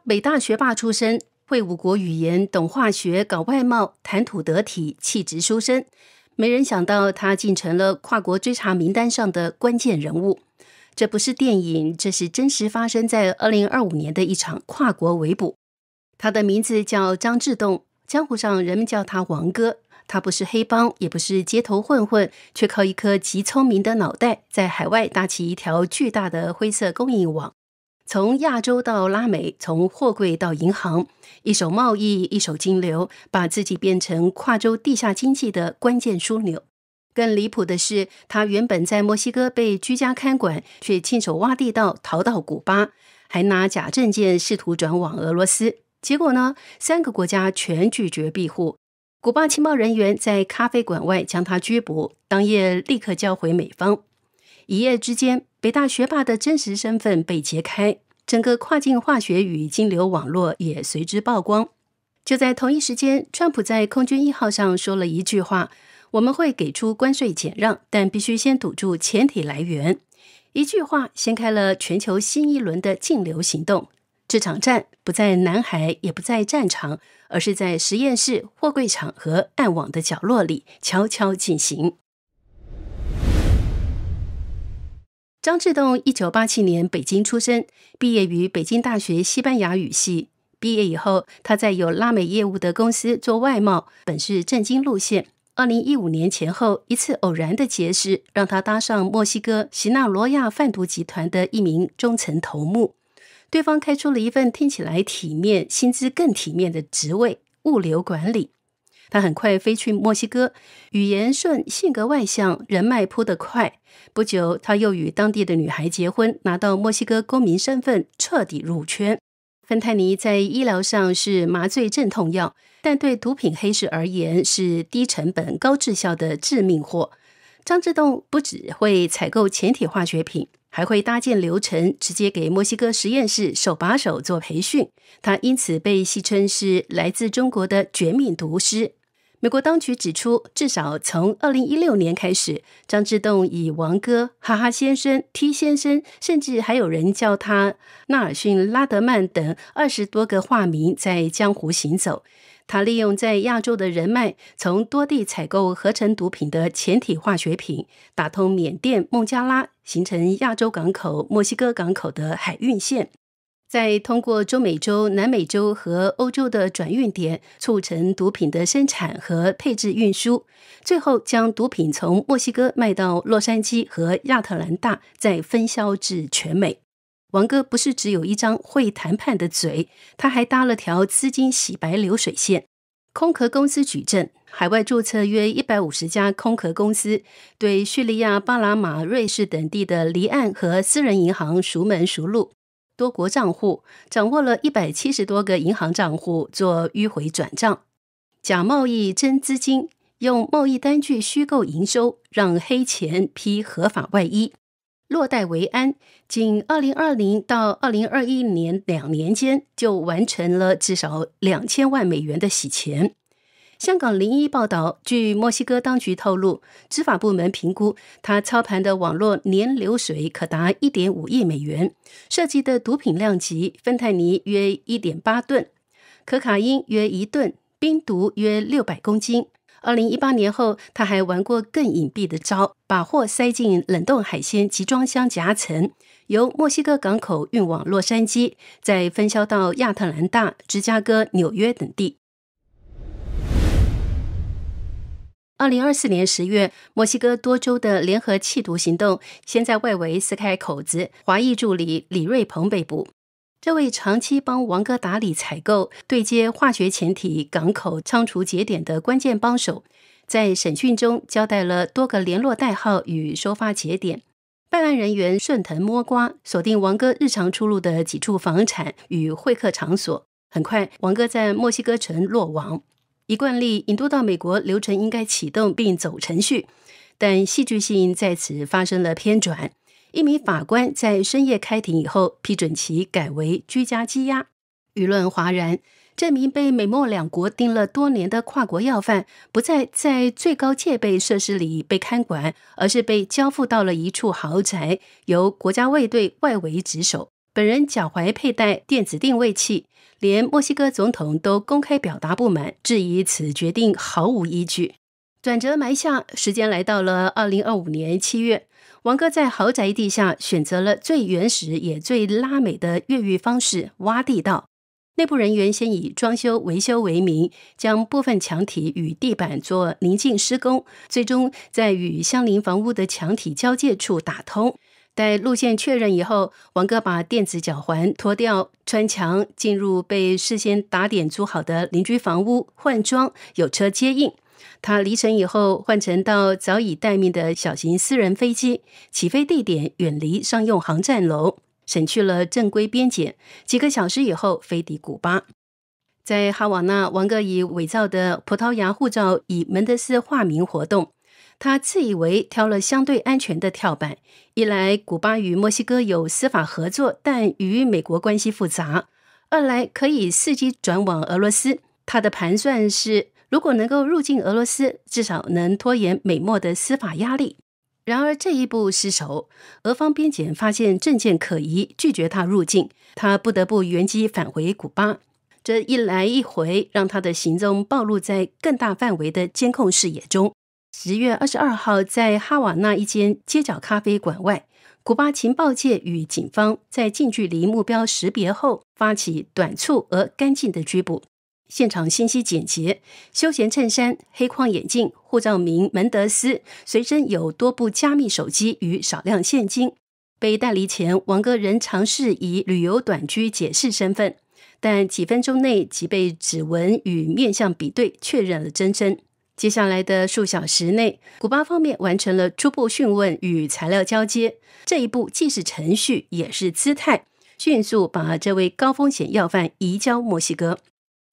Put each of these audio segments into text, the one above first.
北大学霸出身，会5国语言，懂化学，搞外贸，谈吐得体，气质书生。没人想到他竟成了跨国追查名单上的关键人物。这不是电影，这是真实发生在2025年的一场跨国围捕。他的名字叫张志栋，江湖上人们叫他王哥。他不是黑帮，也不是街头混混，却靠一颗极聪明的脑袋，在海外搭起一条巨大的灰色供应网。从亚洲到拉美，从货柜到银行，一手贸易，一手金流，把自己变成跨洲地下经济的关键枢纽。更离谱的是，他原本在墨西哥被居家看管，却亲手挖地道逃到古巴，还拿假证件试图转往俄罗斯。结果呢，3个国家全拒绝庇护。古巴情报人员在咖啡馆外将他拘捕，当夜立刻交回美方。一夜之间，北大学霸的真实身份被揭开，整个跨境化学与金流网络也随之曝光。就在同一时间，川普在空军1号上说了一句话：我们会给出关税减让，但必须先堵住潜体来源。一句话掀开了全球新一轮的禁流行动。这场战不在南海，也不在战场，而是在实验室、货柜场和暗网的角落里悄悄进行。张志栋1987年北京出生，毕业于北京大学西班牙语系。毕业以后，他在有拉美业务的公司做外贸，本是政经路线。2015年前后，一次偶然的结识，让他搭上墨西哥西纳罗亚贩毒集团的一名中层头目。对方开出了一份听起来体面、薪资更体面的职位——物流管理。他很快飞去墨西哥，语言顺，性格外向，人脉铺得快。不久，他又与当地的女孩结婚，拿到墨西哥公民身份，彻底入圈。芬太尼在医疗上是麻醉镇痛药，但对毒品黑市而言是低成本、高质效的致命货。张志栋不只会采购潜体化学品，还会搭建流程，直接给墨西哥实验室手把手做培训。他因此被戏称是来自中国的绝命毒师。美国当局指出，至少从2016年开始，张志栋以王哥、哈哈先生、T 先生，甚至还有人叫他纳尔逊·拉德曼等20多个化名在江湖行走。他利用在亚洲的人脉，从多地采购合成毒品的潜体化学品，打通缅甸、孟加拉，形成亚洲港口、墨西哥港口的海运线。再通过中美洲、南美洲和欧洲的转运点，促成毒品的生产和配置运输，最后将毒品从墨西哥卖到洛杉矶和亚特兰大，再分销至全美。王哥不是只有一张会谈判的嘴，他还搭了条资金洗白流水线。空壳公司举证，海外注册约150家空壳公司，对叙利亚、巴拿马、瑞士等地的离岸和私人银行熟门熟路，多国账户，掌握了170多个银行账户做迂回转账。假贸易真资金，用贸易单据虚构营收，让黑钱披合法外衣。落袋为安，仅2020到2021年2年间，就完成了至少2000万美元的洗钱。香港01报道，据墨西哥当局透露，执法部门评估，他操盘的网络年流水可达1.5亿美元，涉及的毒品量级，芬太尼约1.8吨，可卡因约1吨，冰毒约600公斤。2018年后，他还玩过更隐蔽的招，把货塞进冷冻海鲜集装箱夹层，由墨西哥港口运往洛杉矶，再分销到亚特兰大、芝加哥、纽约等地。2024年10月，墨西哥多州的联合缉毒行动先在外围撕开口子，华裔助理李瑞鹏被捕。这位长期帮王哥打理采购、对接化学潜体、港口仓储节点的关键帮手，在审讯中交代了多个联络代号与收发节点。办案人员顺藤摸瓜，锁定王哥日常出入的几处房产与会客场所。很快，王哥在墨西哥城落网。一惯例，引渡到美国流程应该启动并走程序，但戏剧性在此发生了偏转。一名法官在深夜开庭以后，批准其改为居家羁押。舆论哗然，这名被美墨两国盯了多年的跨国要犯，不再在最高戒备设施里被看管，而是被交付到了一处豪宅，由国家卫队外围值守。本人脚踝佩戴电子定位器，连墨西哥总统都公开表达不满，质疑此决定毫无依据。转折埋下，时间来到了2025年7月，王哥在豪宅地下选择了最原始也最拉美的越狱方式——挖地道。内部人员先以装修维修为名，将部分墙体与地板做宁静施工，最终在与相邻房屋的墙体交界处打通。待路线确认以后，王哥把电子脚环脱掉，穿墙进入被事先打点租好的邻居房屋换装，有车接应。他离城以后换乘到早已待命的小型私人飞机，起飞地点远离商用航站楼，省去了正规边检，几个小时以后飞抵古巴。在哈瓦那，王哥以伪造的葡萄牙护照以门德斯化名活动。他自以为挑了相对安全的跳板，一来古巴与墨西哥有司法合作，但与美国关系复杂；二来可以伺机转往俄罗斯。他的盘算是，如果能够入境俄罗斯，至少能拖延美墨的司法压力。然而这一步失手，俄方边检发现证件可疑，拒绝他入境，他不得不原机返回古巴。这一来一回，让他的行踪暴露在更大范围的监控视野中。10月22号，在哈瓦那一间街角咖啡馆外，古巴情报界与警方在近距离目标识别后，发起短促而干净的拘捕。现场信息简洁，休闲衬衫、黑框眼镜，护照名门德斯，随身有多部加密手机与少量现金。被带离前，王哥仍尝试以旅游短居解释身份，但几分钟内即被指纹与面相比对确认了真身。接下来的数小时内，古巴方面完成了初步讯问与材料交接，这一步既是程序也是姿态，迅速把这位高风险要犯移交墨西哥。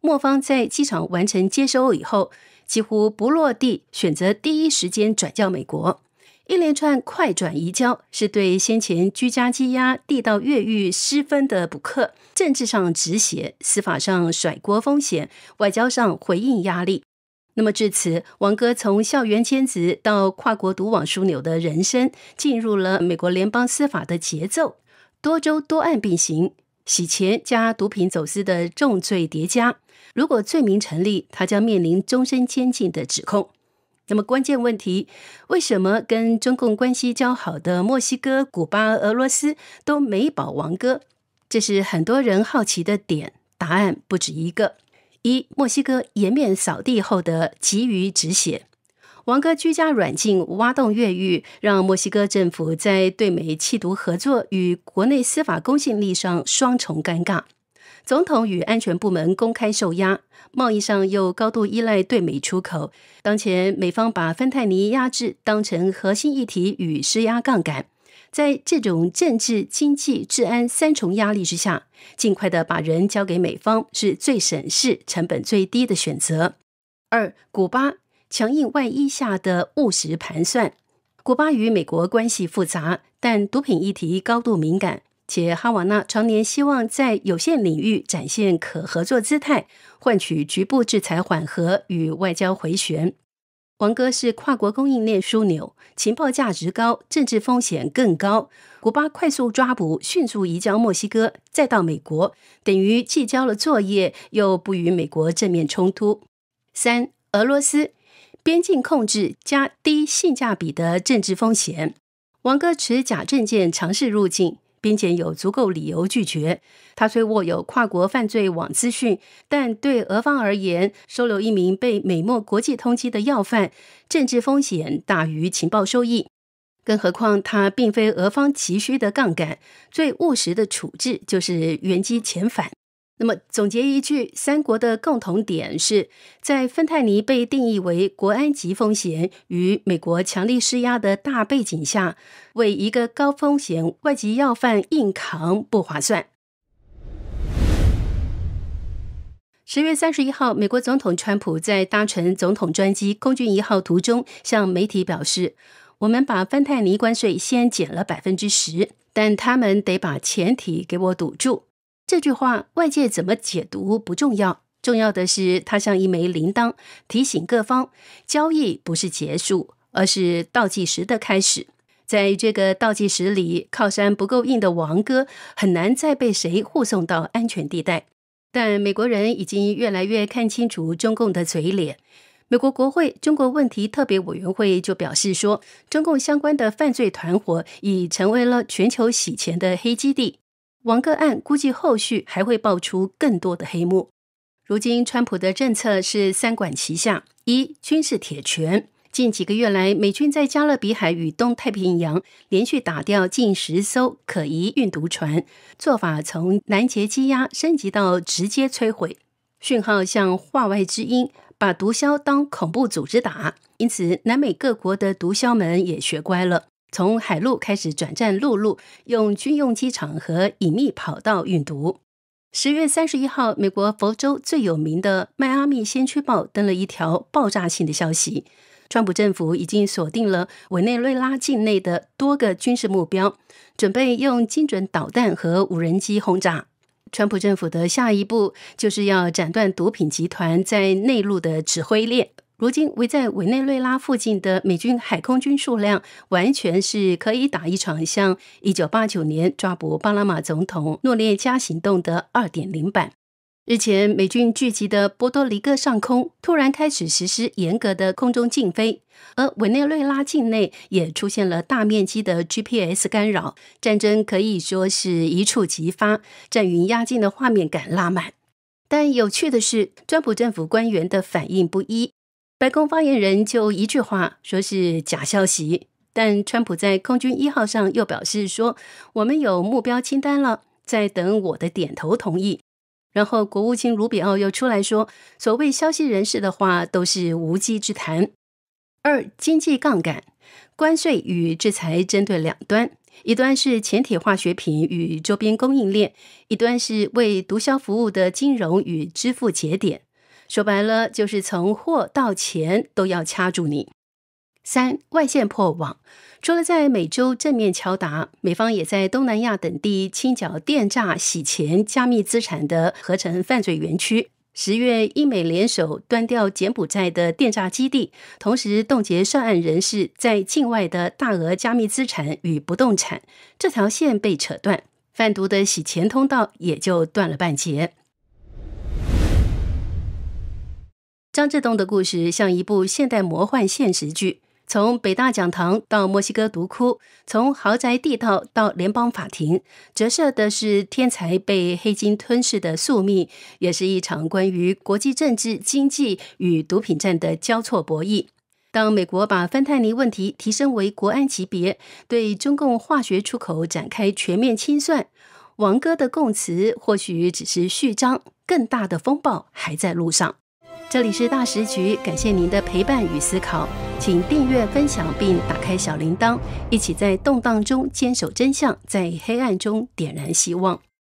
墨方在机场完成接收以后，几乎不落地，选择第一时间转交美国。一连串快转移交是对先前居家羁押、地道越狱失分的补课，政治上止血，司法上甩锅风险，外交上回应压力。那么至此，王哥从校园兼职到跨国毒网枢纽的人生，进入了美国联邦司法的节奏，多州多案并行，洗钱加毒品走私的重罪叠加。如果罪名成立，他将面临终身监禁的指控。那么关键问题，为什么跟中共关系交好的墨西哥、古巴、俄罗斯都没保王哥？这是很多人好奇的点，答案不止一个。一，墨西哥颜面扫地后的急于止血。王哥居家软禁、挖洞越狱，让墨西哥政府在对美缉毒合作与国内司法公信力上双重尴尬。总统与安全部门公开受压，贸易上又高度依赖对美出口。当前美方把芬太尼压制当成核心议题与施压杠杆。在这种政治、经济、治安三重压力之下，尽快的把人交给美方是最省事、成本最低的选择。二，古巴强硬外衣下的务实盘算。古巴与美国关系复杂，但毒品议题高度敏感，且哈瓦那常年希望在有限领域展现可合作姿态，换取局部制裁缓和与外交回旋。王哥是跨国供应链枢纽，情报价值高，政治风险更高。古巴快速抓捕，迅速移交墨西哥，再到美国，等于既交了作业，又不与美国正面冲突。三，俄罗斯边境控制加低性价比的政治风险。王哥持假证件尝试入境，边检有足够理由拒绝。他虽握有跨国犯罪网资讯，但对俄方而言，收留一名被美墨国际通缉的要犯，政治风险大于情报收益。更何况他并非俄方急需的杠杆，最务实的处置就是原机遣返。那么总结一句，三国的共同点是在芬太尼被定义为国安级风险与美国强力施压的大背景下，为一个高风险外籍要犯硬扛不划算。10月31号，美国总统川普在搭乘总统专机空军1号途中向媒体表示，我们把芬太尼关税先减了 10%， 但他们得把前提给我堵住。这句话外界怎么解读不重要，重要的是它像一枚铃铛，提醒各方交易不是结束，而是倒计时的开始。在这个倒计时里，靠山不够硬的王哥很难再被谁护送到安全地带。但美国人已经越来越看清楚中共的嘴脸。美国国会中国问题特别委员会就表示说，中共相关的犯罪团伙已成为了全球洗钱的黑基地。王哥案估计后续还会爆出更多的黑幕。如今川普的政策是三管齐下：一、军事铁拳。近几个月来，美军在加勒比海与东太平洋连续打掉近10艘可疑运毒船，做法从拦截羁押升级到直接摧毁。讯号像话外之音，把毒枭当恐怖组织打，因此南美各国的毒枭们也学乖了，从海路开始转战陆路，用军用机场和隐秘跑道运毒。10月31号，美国佛州最有名的迈阿密先驱报登了一条爆炸性的消息，川普政府已经锁定了委内瑞拉境内的多个军事目标，准备用精准导弹和无人机轰炸。川普政府的下一步就是要斩断毒品集团在内陆的指挥链。如今围在委内瑞拉附近的美军海空军数量完全是可以打一场像1989年抓捕巴拿马总统诺列加行动的 2.0 版。日前美军聚集的波多黎各上空突然开始实施严格的空中禁飞，而委内瑞拉境内也出现了大面积的 GPS 干扰，战争可以说是一触即发，战云压境的画面感拉满。但有趣的是，川普政府官员的反应不一，白宫发言人就一句话说是假消息，但川普在空军1号上又表示说，我们有目标清单了，在等我的点头同意。然后国务卿卢比奥又出来说，所谓消息人士的话都是无稽之谈。2、经济杠杆，关税与制裁针对两端，一端是潜体化学品与周边供应链，一端是为毒枭服务的金融与支付节点。说白了，就是从货到钱都要掐住你。3、外线破网，除了在美洲正面敲打，美方也在东南亚等地清剿电诈、洗钱、加密资产的合成犯罪园区。10月，英美联手端掉柬埔寨的电诈基地，同时冻结涉案人士在境外的大额加密资产与不动产，这条线被扯断，贩毒的洗钱通道也就断了半截。张志东的故事像一部现代魔幻现实剧，从北大讲堂到墨西哥毒窟，从豪宅地道到联邦法庭，折射的是天才被黑金吞噬的宿命，也是一场关于国际政治、经济与毒品战的交错博弈。当美国把芬太尼问题提升为国安级别，对中共化学出口展开全面清算，王哥的供词或许只是序章，更大的风暴还在路上。这里是大时局，感谢您的陪伴与思考，请订阅、分享并打开小铃铛，一起在动荡中坚守真相，在黑暗中点燃希望。